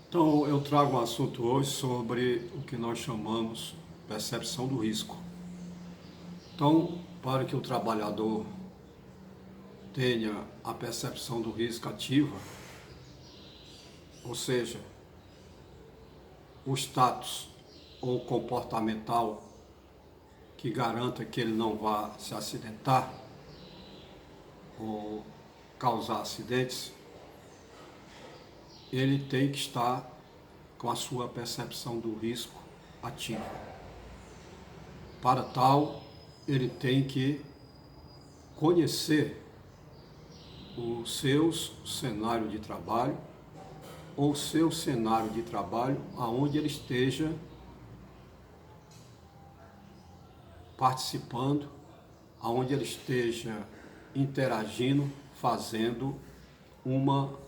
Então, eu trago um assunto hoje sobre o que nós chamamos percepção do risco. Então, para que o trabalhador tenha a percepção do risco ativa, ou seja, o status ou comportamental que garanta que ele não vá se acidentar ou causar acidentes, ele tem que estar com a sua percepção do risco ativa. Para tal, ele tem que conhecer o seu cenário de trabalho ou seu cenário de trabalho aonde ele esteja participando, aonde ele esteja interagindo, fazendo uma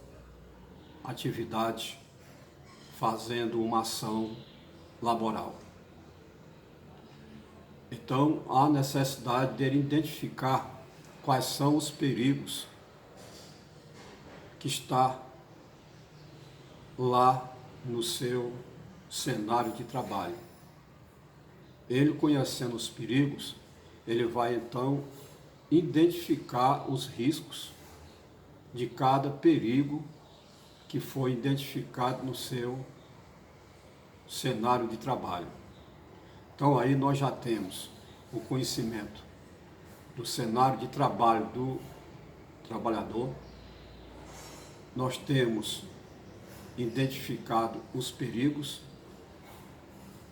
atividade, fazendo uma ação laboral. Então, há necessidade dele identificar quais são os perigos que está lá no seu cenário de trabalho. Ele conhecendo os perigos, ele vai então identificar os riscos de cada perigo que foi identificado no seu cenário de trabalho. Então aí nós já temos o conhecimento do cenário de trabalho do trabalhador, nós temos identificado os perigos,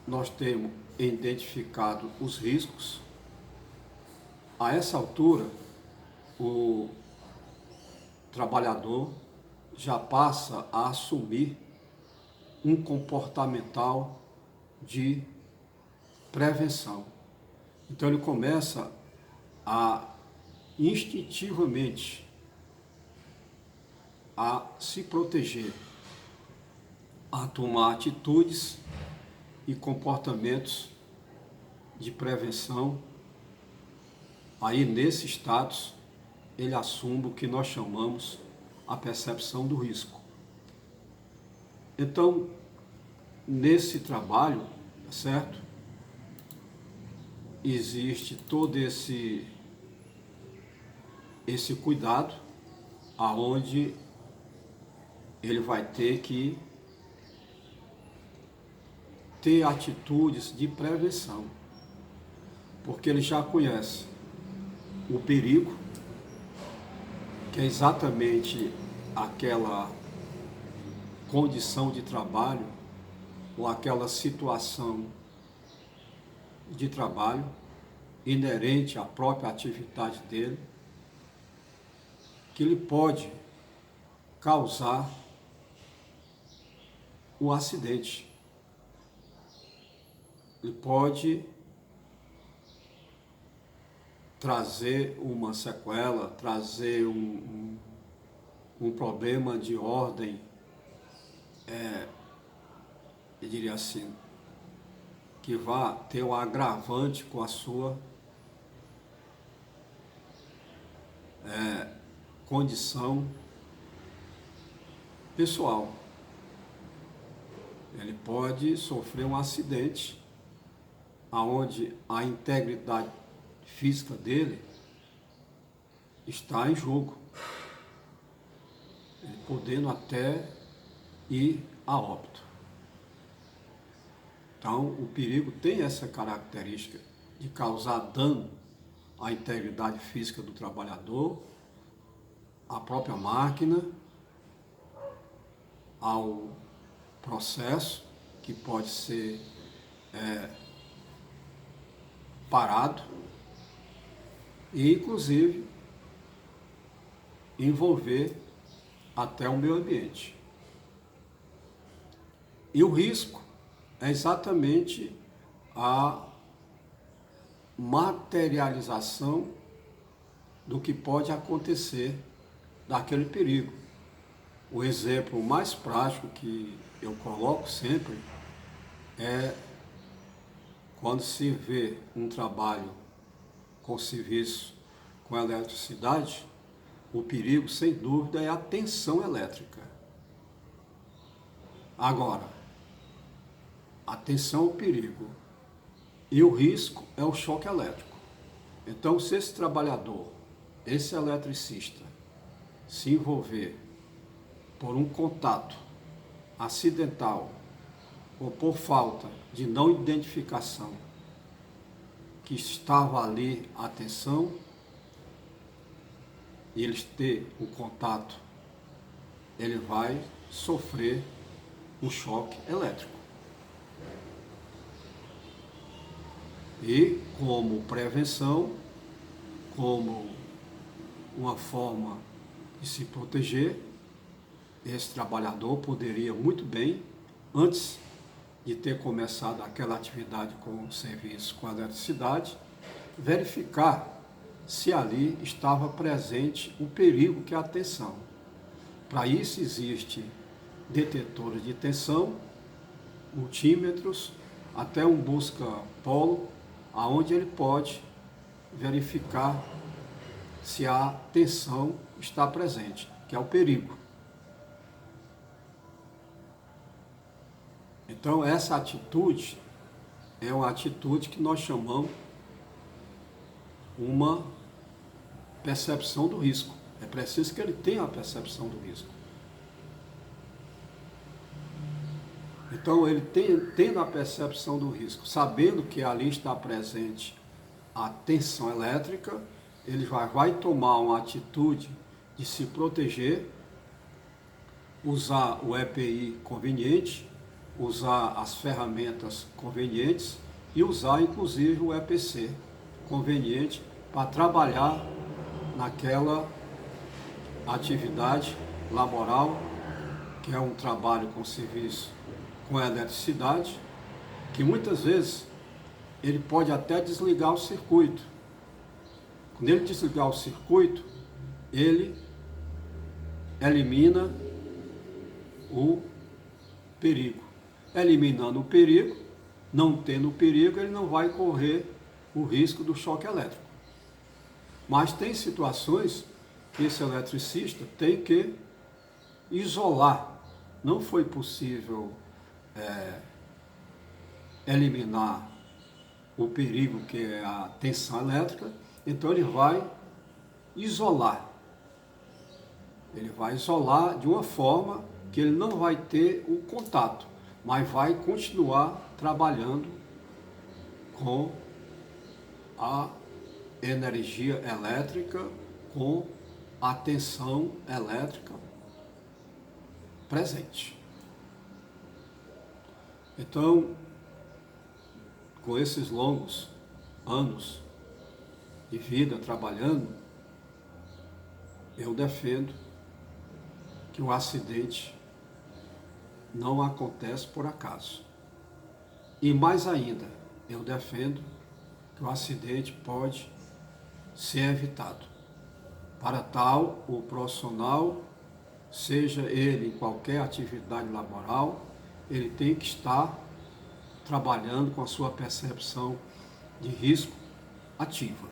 nós temos identificado os riscos. A essa altura, o trabalhador já passa a assumir um comportamental de prevenção. Então ele começa a instintivamente a se proteger, a tomar atitudes e comportamentos de prevenção. Aí nesse status ele assume o que nós chamamos a percepção do risco. Então, nesse trabalho, certo? Existe todo esse cuidado, aonde ele vai ter que ter atitudes de prevenção, porque ele já conhece o perigo, que é exatamente aquela condição de trabalho ou aquela situação de trabalho inerente à própria atividade dele, que ele pode causar o acidente. Ele pode trazer uma sequela, trazer um problema de ordem, eu diria assim, que vá ter um agravante com a sua condição pessoal. Ele pode sofrer um acidente aonde a integridade física dele está em jogo, ele podendo até ir a óbito. Então, o perigo tem essa característica de causar dano à integridade física do trabalhador, à própria máquina, ao processo que pode ser parado e, inclusive, envolver até o meio ambiente. E o risco é exatamente a materialização do que pode acontecer daquele perigo. O exemplo mais prático que eu coloco sempre é quando se vê um trabalho com serviço com eletricidade, o perigo, sem dúvida, é a tensão elétrica. Agora, atenção ao perigo. E o risco é o choque elétrico. Então, se esse trabalhador, esse eletricista, se envolver por um contato acidental ou por falta de não identificação que estava ali a tensão, e eles ter o contato, ele vai sofrer um choque elétrico. E como prevenção, como uma forma de se proteger, esse trabalhador poderia muito bem, antes de ter começado aquela atividade com o serviço com a eletricidade, verificar se ali estava presente o perigo que é a tensão. Para isso existe detetores de tensão, multímetros, até um busca-polo, aonde ele pode verificar se a tensão está presente, que é o perigo. Então, essa atitude é uma atitude que nós chamamos uma percepção do risco. É preciso que ele tenha a percepção do risco. Então, ele tendo a percepção do risco, sabendo que ali está presente a tensão elétrica, ele vai tomar uma atitude de se proteger, usar o EPI conveniente, usar as ferramentas convenientes e usar inclusive o EPC conveniente para trabalhar naquela atividade laboral, que é um trabalho com serviço com eletricidade, que muitas vezes ele pode até desligar o circuito. Quando ele desligar o circuito, ele elimina o perigo. Eliminando o perigo, não tendo o perigo, ele não vai correr o risco do choque elétrico. Mas tem situações que esse eletricista tem que isolar. Não foi possível eliminar o perigo que é a tensão elétrica, então ele vai isolar. Ele vai isolar de uma forma que ele não vai ter o contato, mas vai continuar trabalhando com a energia elétrica, com a tensão elétrica presente. Então, com esses longos anos de vida trabalhando, eu defendo que o acidente não acontece por acaso. E mais ainda, eu defendo que o acidente pode ser evitado. Para tal, o profissional, seja ele em qualquer atividade laboral, ele tem que estar trabalhando com a sua percepção de risco ativa.